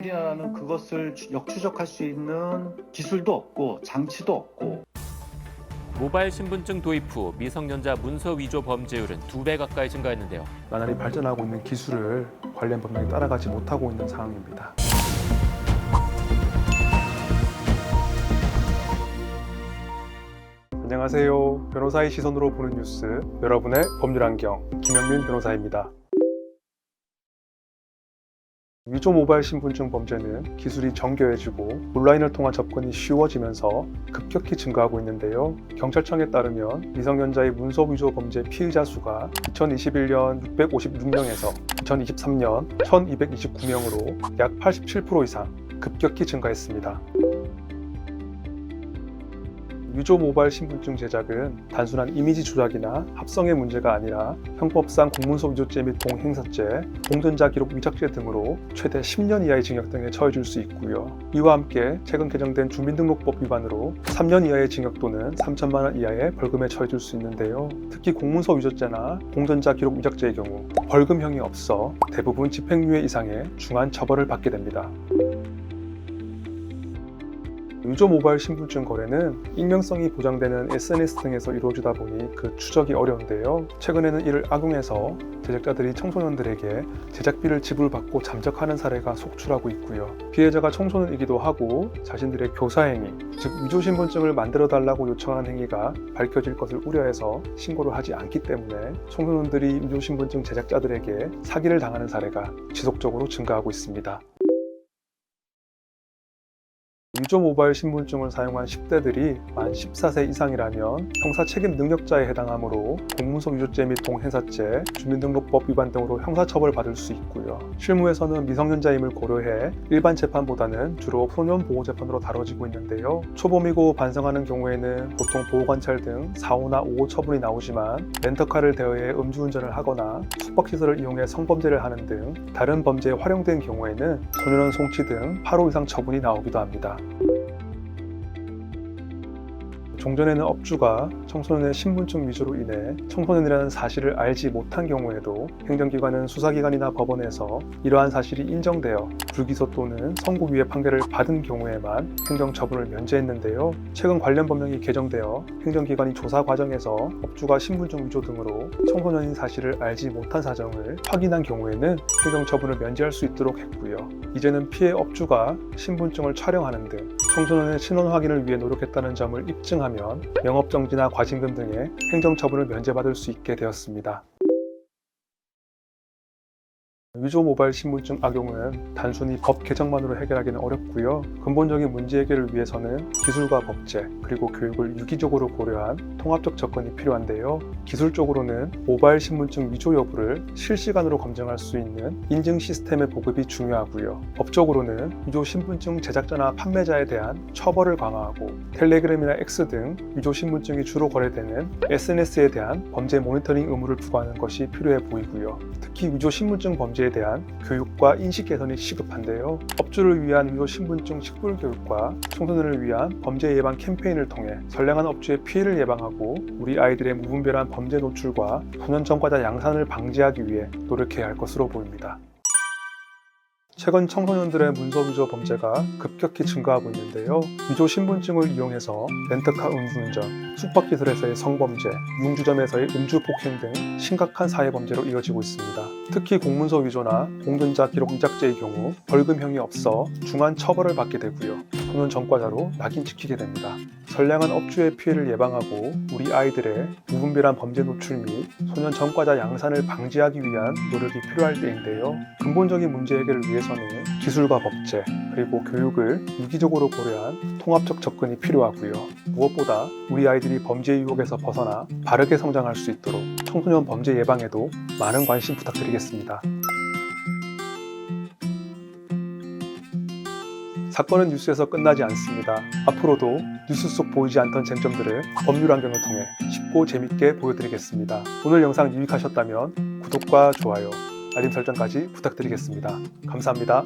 미디어는 그것을 역추적할 수 있는 기술도 없고 장치도 없고. 모바일 신분증 도입 후 미성년자 문서 위조 범죄율은 2배 가까이 증가했는데요. 나날이 발전하고 있는 기술을 관련 법령이 따라가지 못하고 있는 상황입니다. 안녕하세요. 변호사의 시선으로 보는 뉴스, 여러분의 법률안경 김영민 변호사입니다. 위조 모바일 신분증 범죄는 기술이 정교해지고 온라인을 통한 접근이 쉬워지면서 급격히 증가하고 있는데요. 경찰청에 따르면 미성년자의 문서 위조 범죄 피의자 수가 2021년 656명에서 2023년 1229명으로 약 87% 이상 급격히 증가했습니다. 위조 모바일 신분증 제작은 단순한 이미지 조작이나 합성의 문제가 아니라 형법상 공문서 위조죄 및 동행사죄, 공전자 기록 위작죄 등으로 최대 10년 이하의 징역 등에 처해질 수 있고요. 이와 함께 최근 개정된 주민등록법 위반으로 3년 이하의 징역 또는 3천만 원 이하의 벌금에 처해질 수 있는데요. 특히 공문서 위조죄나 공전자 기록 위작죄의 경우 벌금형이 없어 대부분 집행유예 이상의 중한 처벌을 받게 됩니다. 위조 모바일 신분증 거래는 익명성이 보장되는 SNS 등에서 이루어지다 보니 그 추적이 어려운데요. 최근에는 이를 악용해서 제작자들이 청소년들에게 제작비를 지불받고 잠적하는 사례가 속출하고 있고요. 피해자가 청소년이기도 하고 자신들의 교사행위, 즉 위조 신분증을 만들어달라고 요청하는 행위가 밝혀질 것을 우려해서 신고를 하지 않기 때문에 청소년들이 위조 신분증 제작자들에게 사기를 당하는 사례가 지속적으로 증가하고 있습니다. 위조 모바일 신분증을 사용한 10대들이 만 14세 이상이라면 형사 책임 능력자에 해당하므로 공문서 위조죄 및 동행사죄, 주민등록법 위반 등으로 형사처벌받을 수 있고요. 실무에서는 미성년자임을 고려해 일반 재판보다는 주로 소년보호재판으로 다뤄지고 있는데요. 초범이고 반성하는 경우에는 보통 보호관찰 등 4호나 5호 처분이 나오지만 렌터카를 대여해 음주운전을 하거나 숙박시설을 이용해 성범죄를 하는 등 다른 범죄에 활용된 경우에는 소년원 송치 등 8호 이상 처분이 나오기도 합니다. 종전에는 업주가 청소년의 신분증 위조로 인해 청소년이라는 사실을 알지 못한 경우에도 행정기관은 수사기관이나 법원에서 이러한 사실이 인정되어 불기소 또는 선고유예 판결을 받은 경우에만 행정처분을 면제했는데요. 최근 관련 법령이 개정되어 행정기관이 조사 과정에서 업주가 신분증 위조 등으로 청소년인 사실을 알지 못한 사정을 확인한 경우에는 행정처분을 면제할 수 있도록 했고요. 이제는 피해 업주가 신분증을 촬영하는 등 청소년의 신원 확인을 위해 노력했다는 점을 입증하면 영업정지나 과징금 등의 행정처분을 면제받을 수 있게 되었습니다. 위조 모바일 신분증 악용은 단순히 법 개정만으로 해결하기는 어렵고요. 근본적인 문제 해결을 위해서는 기술과 법제, 그리고 교육을 유기적으로 고려한 통합적 접근이 필요한데요. 기술적으로는 모바일 신분증 위조 여부를 실시간으로 검증할 수 있는 인증 시스템의 보급이 중요하고요. 법적으로는 위조 신분증 제작자나 판매자에 대한 처벌을 강화하고 텔레그램이나 X 등 위조 신분증이 주로 거래되는 SNS에 대한 범죄 모니터링 의무를 부과하는 것이 필요해 보이고요. 특히 위조 신분증 범죄에 대한 교육과 인식 개선이 시급한데요. 업주를 위한 위조 신분증 식별 교육과 청소년을 위한 범죄 예방 캠페인을 통해 선량한 업주의 피해를 예방하고 우리 아이들의 무분별한 범죄 노출과 소년 전과자 양산을 방지하기 위해 노력해야 할 것으로 보입니다. 최근 청소년들의 문서 위조 범죄가 급격히 증가하고 있는데요. 위조 신분증을 이용해서 렌터카 음주운전, 숙박시설에서의 성범죄, 융주점에서의 음주폭행 등 심각한 사회범죄로 이어지고 있습니다. 특히 공문서 위조나 공전자 기록 위작죄의 경우 벌금형이 없어 중한 처벌을 받게 되고요. 소년 전과자로 낙인찍히게 됩니다. 선량한 업주의 피해를 예방하고 우리 아이들의 무분별한 범죄 노출 및 소년 전과자 양산을 방지하기 위한 노력이 필요할 때인데요. 근본적인 문제 해결을 위해서는 기술과 법제, 그리고 교육을 유기적으로 고려한 통합적 접근이 필요하고요. 무엇보다 우리 아이들이 범죄 유혹에서 벗어나 바르게 성장할 수 있도록 청소년 범죄 예방에도 많은 관심 부탁드리겠습니다. 사건은 뉴스에서 끝나지 않습니다. 앞으로도 뉴스 속 보이지 않던 쟁점들을 법률 안경을 통해 쉽고 재밌게 보여드리겠습니다. 오늘 영상 유익하셨다면 구독과 좋아요, 알림 설정까지 부탁드리겠습니다. 감사합니다.